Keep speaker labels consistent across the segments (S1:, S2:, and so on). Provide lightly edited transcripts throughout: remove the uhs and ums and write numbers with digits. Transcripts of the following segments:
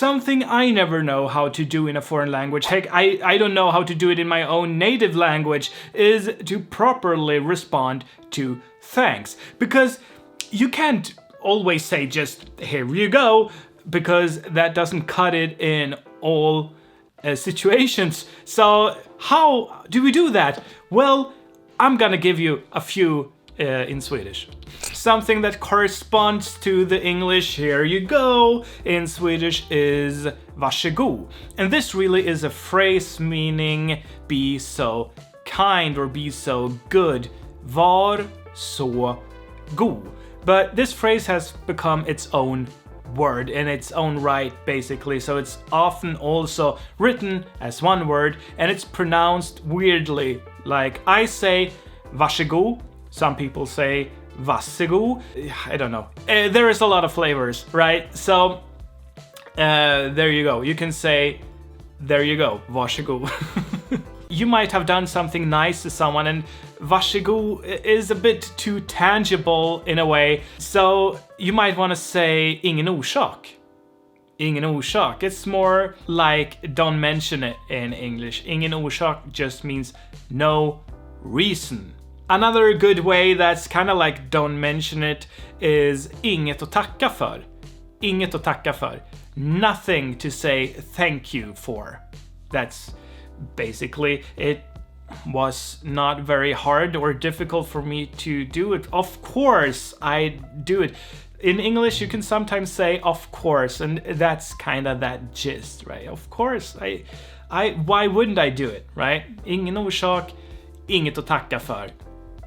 S1: something I never know how to do in a foreign language, heck, I don't know how to do it in my own native language, is to properly respond to thanks. Because you can't always say just, here you go, because that doesn't cut it in all situations. So how do we do that? Well, I'm gonna give you a few in Swedish. Something that corresponds to the English, here you go, in Swedish is varsågod. And this really is a phrase meaning be so kind or be so good. Var så god. But this phrase has become its own word in its own right, basically, so it's often also written as one word and it's pronounced weirdly. Like I say varsågod, some people say varsågod. I don't know. There is a lot of flavors, right? So there you go. You can say there you go, varsågod. You might have done something nice to someone and varsågod is a bit too tangible in a way. So you might want to say ingen orsak. Ingen orsak. It's more like don't mention it in English. Ingen orsak just means no reason. Another good way that's kind of like don't mention it is inget att tacka för. Inget att tacka för. Nothing to say thank you for. That's basically, it was not very hard or difficult for me to do it. Of course I do it. In English you can sometimes say of course, and that's kind of that gist, right? Of course, why wouldn't I do it, right? Ingen orsak, inget att tacka för.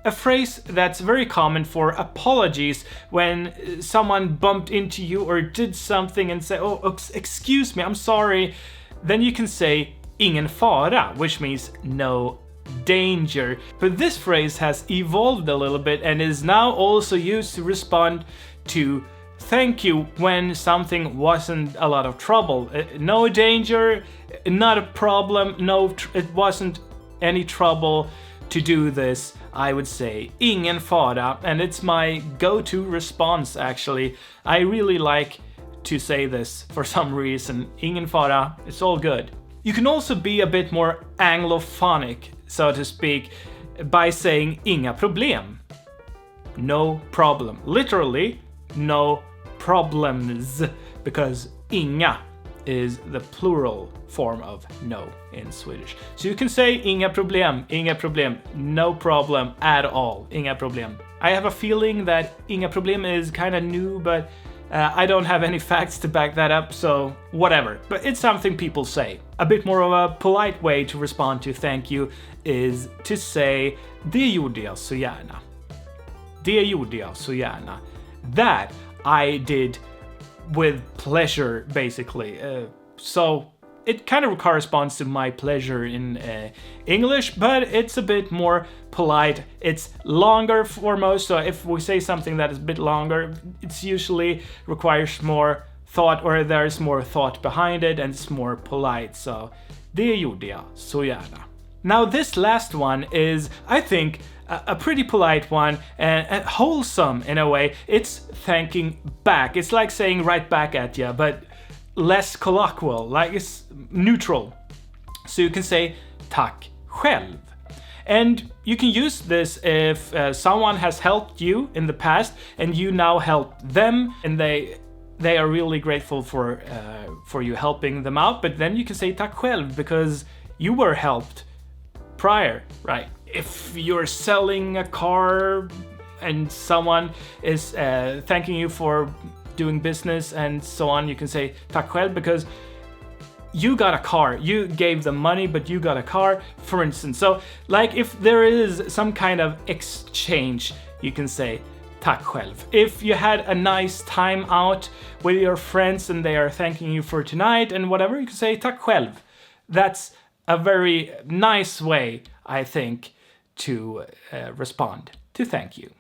S1: A phrase that's very common for apologies when someone bumped into you or did something and say, oh, excuse me, I'm sorry. Then you can say ingen fara, which means no danger. But this phrase has evolved a little bit and is now also used to respond to thank you when something wasn't a lot of trouble. No danger, not a problem, it wasn't any trouble to do this. I would say ingen fara, and it's my go-to response actually. I really like to say this for some reason. Ingen fara, it's all good. You can also be a bit more anglophonic, so to speak, by saying inga problem. No problem. Literally, no problems, because inga is the plural form of no in Swedish. So you can say inga problem, no problem at all, inga problem. I have a feeling that inga problem is kind of new, but I don't have any facts to back that up, so whatever. But it's something people say. A bit more of a polite way to respond to thank you is to say det gjorde jag så gärna. Det gjorde jag så gärna. That I did with pleasure, basically. So it kind of corresponds to my pleasure in English, but it's a bit more polite. It's longer foremost, so if we say something that is a bit longer, it's usually requires more thought, or there's more thought behind it, and it's more polite. So det gjorde jag så gärna. Now this last one is, I think, a pretty polite one and wholesome in a way. It's thanking back. It's like saying right back at you, but less colloquial, like it's neutral. So you can say tack själv. And you can use this if someone has helped you in the past and you now help them, and they are really grateful for you helping them out. But then you can say tack själv because you were helped prior, right? If you're selling a car and someone is thanking you for doing business and so on, you can say tack själv because you got a car. You gave them money, but you got a car, for instance. So, like, if there is some kind of exchange, you can say tack själv. If you had a nice time out with your friends and they are thanking you for tonight and whatever, you can say tack själv. That's a very nice way, I think, to respond to thank you.